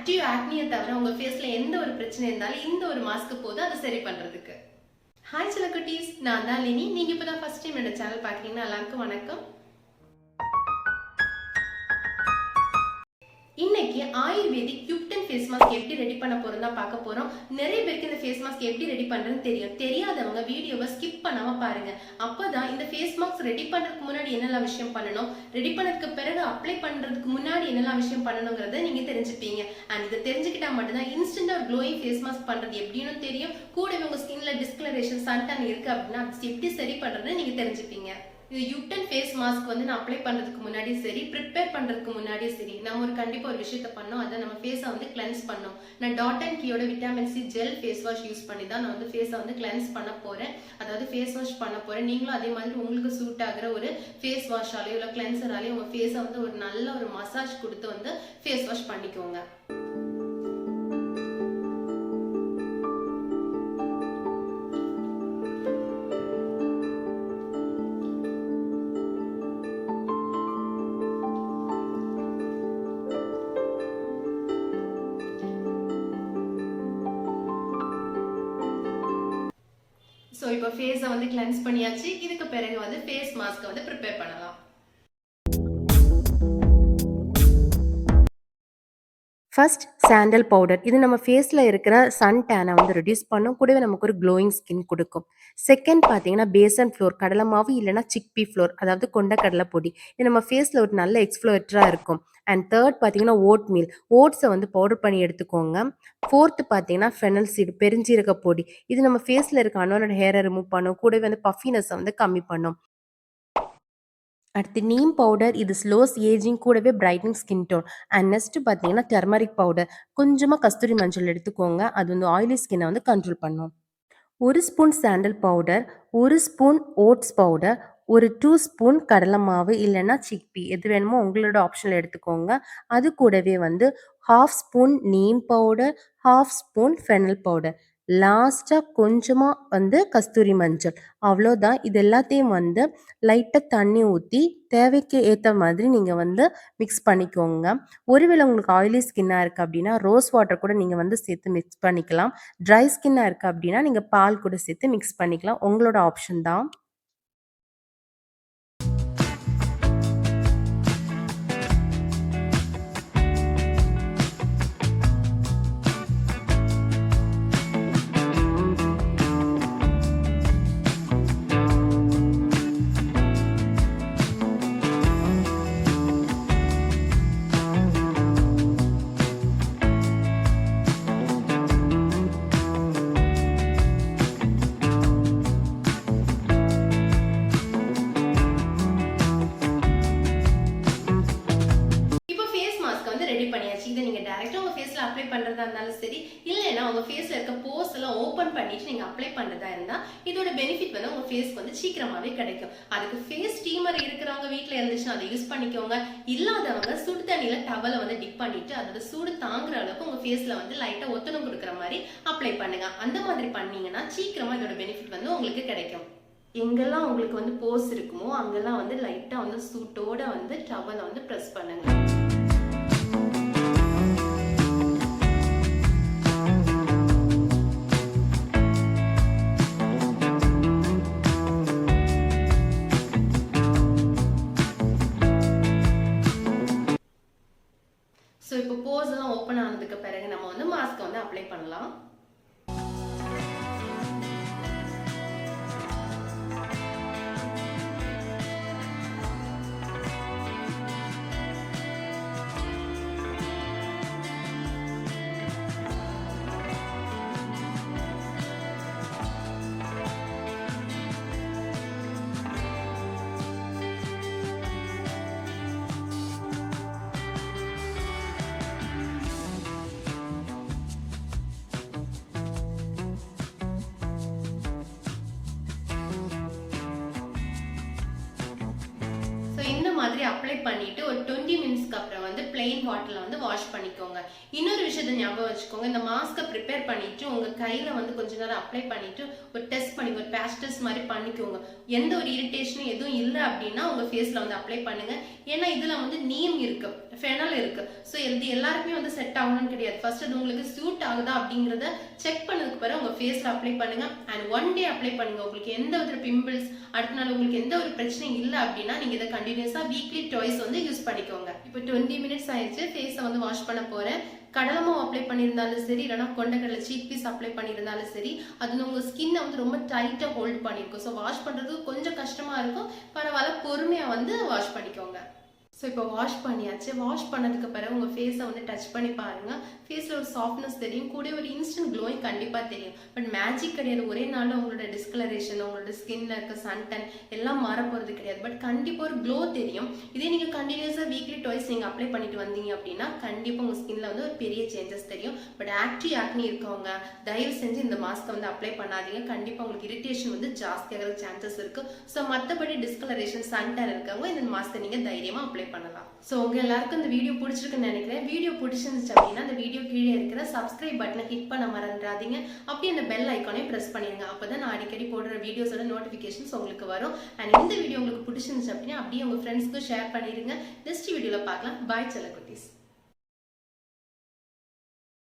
Active ஆக்னியை தவிர உங்க ஃபேஸ்ல எந்த ஒரு பிரச்சனை இருந்தாலும் இந்த ஒரு மாஸ்க் போதும் அதை சரி பண்றதுக்கு. ஹாய் சில குட்டீஸ், நான் தான் லினி. நீங்க இப்பதான் ஃபர்ஸ்ட் டைம் என்னோட சேனல் பாக்குறீங்கன்னா எல்லாருக்கும் வணக்கம். இன்னைக்கு ஆயுர்வேதிக் Q10 ஃபேஸ் மாஸ்க் எப்படி ரெடி பண்ண போறோம் தான் பார்க்க போறோம். நிறைய பேருக்கு இந்த ஃபேஸ் மாஸ்க் எப்படி ரெடி பண்றதுன்னு தெரியும். தெரியாதவங்க வீடியோவை ஸ்கிப் பண்ணாம பாருங்க. அப்பதான் இந்த ஃபேஸ் மாஸ்க் ரெடி பண்றதுக்கு முன்னாடி என்னெல்லாம் விஷயம் பண்ணணும், ரெடி பண்ணதுக்கு பிறகு அப்ளை பண்றதுக்கு முன்னாடி என்னெல்லாம் விஷயம் பண்ணணுங்கிறத நீங்க தெரிஞ்சுப்பீங்க. அண்ட் இதை தெரிஞ்சுக்கிட்டா மட்டும்தான் இன்ஸ்டன்டா ஒரு க்ளோயிங் ஃபேஸ் மாஸ்க் பண்றது எப்படின்னு தெரியும். கூடவே உங்க ஸ்கின்ல டிஸ்கலரேஷன், சன்டான் இருக்கு அப்படின்னா அது எப்படி சரி பண்றதுன்னு நீங்க தெரிஞ்சுப்பீங்க. இது Q10 ஃபேஸ் மாஸ்க் வந்து நான் அப்ளை பண்றதுக்கு முன்னாடி சரி, ப்ரிப்பேர் பண்றதுக்கு முன்னாடி சரி, நம்ம ஒரு கண்டிப்பா ஒரு விஷயத்த பண்ணோம். அதை நம்ம ஃபேஸை வந்து கிளென்ஸ் பண்ணோம். நான் டாட் அண்ட் கீயோட vitamin C gel face wash use பண்ணி தான் நான் வந்து ஃபேஸை வந்து கிளென்ஸ் பண்ண போறேன். அதாவது ஃபேஸ் வாஷ் பண்ண போறேன். நீங்களும் அதே மாதிரி உங்களுக்கு சூட் ஆகிற ஒரு ஃபேஸ் வாஷாலேயோ இல்லை கிளென்சராலேயோ உங்க ஃபேஸை வந்து ஒரு நல்ல ஒரு மசாஜ் கொடுத்து வந்து ஃபேஸ் வாஷ் பண்ணிக்கோங்க. ஸோ இப்போ ஃபேஸை வந்து கிளென்ஸ் பண்ணியாச்சு. இதுக்கு பிறகு வந்து ஃபேஸ் மாஸ்க்கை வந்து ப்ரிப்பேர் பண்ணலாம். First sandal powder. இது நம்ம ஃபேஸில் இருக்கிற சன் டேனை வந்து ரெடியூஸ் பண்ணும். கூடவே நமக்கு ஒரு க்ளோயிங் ஸ்கின் கொடுக்கும். செகண்ட் பார்த்தீங்கன்னா பேசன் ஃப்ளோர், கடலை மாவு இல்லைனா சிக்பி ஃப்ளோர், அதாவது கொண்ட கடலை பொடி. இது நம்ம ஃபேஸில் ஒரு நல்ல எக்ஸ்ஃப்ளோரேட்டராக இருக்கும். அண்ட் தேர்ட் பார்த்தீங்கன்னா ஓட் மீல், ஓட்ஸை வந்து பவுடர் பண்ணி எடுத்துக்கோங்க. ஃபோர்த்து பார்த்தீங்கன்னா ஃபெனல் சீடு, பெருஞ்சீரக பொடி. இது நம்ம ஃபேஸில் இருக்க அன்னோட ஹேரை ரிமூவ் பண்ணும். கூடவே வந்து பஃபினஸை வந்து கம்மி பண்ணும். அடுத்து நீம் பவுடர், இது ஸ்லோஸ் ஏஜிங், கூடவே brightening skin tone. And next பார்த்தீங்கன்னா டர்மரிக் பவுடர், கொஞ்சமாக கஸ்தூரி மஞ்சள் எடுத்துக்கோங்க. அது வந்து ஆயிலி ஸ்கின்னை வந்து கண்ட்ரோல் பண்ணும். 1 spoon sandal powder, 1 spoon oats powder, ஒரு 2 ஸ்பூன் கடலை மாவு இல்லைன்னா சிக்பி, எது வேணுமோ உங்களோட ஆப்ஷனில் எடுத்துக்கோங்க. அது கூடவே வந்து 1/2 spoon neem powder, 1/2 spoon fennel powder, லாஸ்ட்டாக கொஞ்சமாக வந்து கஸ்தூரி மஞ்சள். அவ்வளோதான். இது எல்லாத்தையும் வந்து லைட்டாக தண்ணி ஊற்றி தேவைக்கு ஏற்ற மாதிரி நீங்கள் வந்து மிக்ஸ் பண்ணிக்கோங்க. ஒருவேளை உங்களுக்கு ஆயிலி ஸ்கின்னாக இருக்குது அப்படின்னா ரோஸ் வாட்டர் கூட நீங்கள் வந்து சேர்த்து மிக்ஸ் பண்ணிக்கலாம். ட்ரை ஸ்கின்னாக இருக்குது அப்படின்னா நீங்கள் பால் கூட சேர்த்து மிக்ஸ் பண்ணிக்கலாம். உங்களோட ஆப்ஷன் தான். ரெடி பண்ணியாச்சு. இதை நீங்க டைரக்டா உங்க ஃபேஸ்ல அப்ளை பண்றதா இருந்தாலும் சரி, இல்லைன்னா உங்க ஃபேஸ்ல இருக்க போர்ஸ் எல்லாம் ஓபன் பண்ணிட்டு நீங்க அப்ளை பண்றதா இருந்தா இதோட பெனிஃபிட் வந்து உங்க ஃபேஸ்க்கு வந்து சீக்கிரமாவே கிடைக்கும். அதுக்கு ஃபேஸ் ஸ்டீமர் இருக்கிறவங்க வீட்டுல இருந்துச்சுன்னா அதை யூஸ் பண்ணிக்கோங்க. இல்லாதவங்க சுடு தண்ணியில டவலை வந்து டிப் பண்ணிட்டு அதோட சூடு தாங்குற அளவுக்கு உங்க ஃபேஸ்ல வந்து லைட்டா ஒத்தனம் கொடுக்குற மாதிரி அப்ளை பண்ணுங்க. அந்த மாதிரி பண்ணீங்கன்னா சீக்கிரமா இதோட பெனிஃபிட் வந்து உங்களுக்கு கிடைக்கும். எங்கெல்லாம் உங்களுக்கு வந்து போர்ஸ் இருக்குமோ அங்கெல்லாம் வந்து லைட்டா வந்து சூட்டோட வந்து டவலை வந்து ப்ரெஸ் பண்ணுங்க. ஸோ இப்போ போர்ஸ் எல்லாம் ஓப்பன் ஆனதுக்கு பிறகு நம்ம வந்து மாஸ்க் வந்து அப்ளை பண்ணலாம். இந்த மாதிரி அப்ளை பண்ணிட்டு ஒரு 20 மினிட்ஸ்க்கு அப்புறம் வந்து பிளெயின் வாட்டர்ல வந்து வாஷ் பண்ணிக்கோங்க. இன்னொரு விஷயத்தை ஞாபகம் வச்சுக்கோங்க, இந்த மாஸ்கை ப்ரிப்பேர் பண்ணிட்டு உங்க கையில வந்து கொஞ்ச நேரம் அப்ளை பண்ணிட்டு ஒரு டெஸ்ட் பண்ணி ஒரு பேட்ச் டெஸ்ட் மாதிரி பண்ணிக்கோங்க. எந்த ஒரு இரிட்டேஷனும் எதுவும் இல்லை அப்படின்னா உங்க ஃபேஸ்ல வந்து அப்ளை பண்ணுங்க. ஏன்னா இதுல வந்து நீம் இருக்கு, ஃபெனல் இருக்கு. ஸோ இது எல்லாருக்குமே வந்து செட் ஆகணும்னு கிடையாது. ஃபர்ஸ்ட் அது உங்களுக்கு சூட் ஆகுதா அப்படிங்கறத செக் பண்ணதுக்கு பிறகு உங்க ஃபேஸ்ல அப்ளை பண்ணுங்க. அண்ட் 1 டே அப்ளை பண்ணுங்க. உங்களுக்கு எந்த ஒரு பிம்பிள்ஸ் அடுத்த நாள் உங்களுக்கு எந்த ஒரு பிரச்சனையும் இல்லை அப்படின்னா நீங்க இதை கண்டினியூஸா வீக்லி ட்வைஸ் வந்து யூஸ் பண்ணிக்கோங்க. இப்போ 20 மினிட்ஸ் ஆயிடுச்சு. ஃபேஸை வந்து வாஷ் பண்ண போறேன். கடலை மாவு அப்ளை பண்ணியிருந்தாலும் சரி, இல்லைனா கொண்டக்கடலை சீக் பீஸ் அப்ளை பண்ணியிருந்தாலும் சரி, அது உங்க ஸ்கின்னை வந்து ரொம்ப டைட்டா ஹோல்ட் பண்ணிருக்கும். ஸோ வாஷ் பண்றதுக்கு கொஞ்சம் கஷ்டமா இருக்கும். பரவாயில்ல, பொறுமையா வந்து வாஷ் பண்ணிக்கோங்க. ஸோ இப்போ வாஷ் பண்ணியாச்சு. வாஷ் பண்ணதுக்கு பிறகு உங்கள் ஃபேஸை வந்து டச் பண்ணி பாருங்க. ஃபேஸில் ஒரு சாஃப்ட்னஸ் தெரியும், கூட ஒரு இன்ஸ்டன்ட் க்ளோயிங் கண்டிப்பாக தெரியும். பட் மேஜிக் கிடையாது. ஒரே நாளில் உங்களோட டிஸ்கலரேஷன், உங்களோட ஸ்கின்ல இருக்க சன்டன் எல்லாம் மாற போகிறது கிடையாது. பட் கண்டிப்பாக ஒரு க்ளோ தெரியும். இதே நீங்கள் கண்டினியூஸாக வீக்லி ட்வைஸ் நீங்கள் அப்ளை பண்ணிட்டு வந்தீங்க அப்படின்னா கண்டிப்பாக உங்கள் ஸ்கின்ல வந்து ஒரு பெரிய சேஞ்சஸ் தெரியும். பட் ஆக்னி இருக்கவங்க தயவு செஞ்சு இந்த மாஸ்க்கை வந்து அப்ளை பண்ணாதீங்க. கண்டிப்பாக உங்களுக்கு இரிட்டேஷன் வந்து ஜாஸ்தியாக சான்சஸ் இருக்கு. ஸோ மற்றபடி டிஸ்கலரேஷன், சன்டன் இருக்கவங்க இந்த மாஸ்க்கை நீங்கள் தைரியமாக அப்ளை பண்ணலாம். ஸோ உங்க எல்லாருக்கும் இந்த வீடியோ பிடிச்சிருக்குன்னு நினைக்கிறேன். வீடியோ பிடிச்சிருந்துச்சு அப்படின்னா அந்த வீடியோ கீழே இருக்கிற சப்ஸ்கிரைப் பட்டனை ஹிட் பண்ண மறந்துடாதீங்க. அப்படியே அந்த பெல் ஐக்கானையும் பிரஸ் பண்ணிடுங்க. அப்பதான் நான் அடிக்கடி போடுற வீடியோஸோட நோட்டிஃபிகேஷன்ஸ் உங்களுக்கு வரும். அண்ட் இந்த வீடியோ உங்களுக்கு பிடிச்சிருந்துச்சு அப்படின்னா அப்படியே உங்க ஃப்ரெண்ட்ஸ்க்கு ஷேர் பண்ணிடுங்க. நெக்ஸ்ட் வீடியோல பார்க்கலாம். பாய் செல்லக்குட்டீஸ்.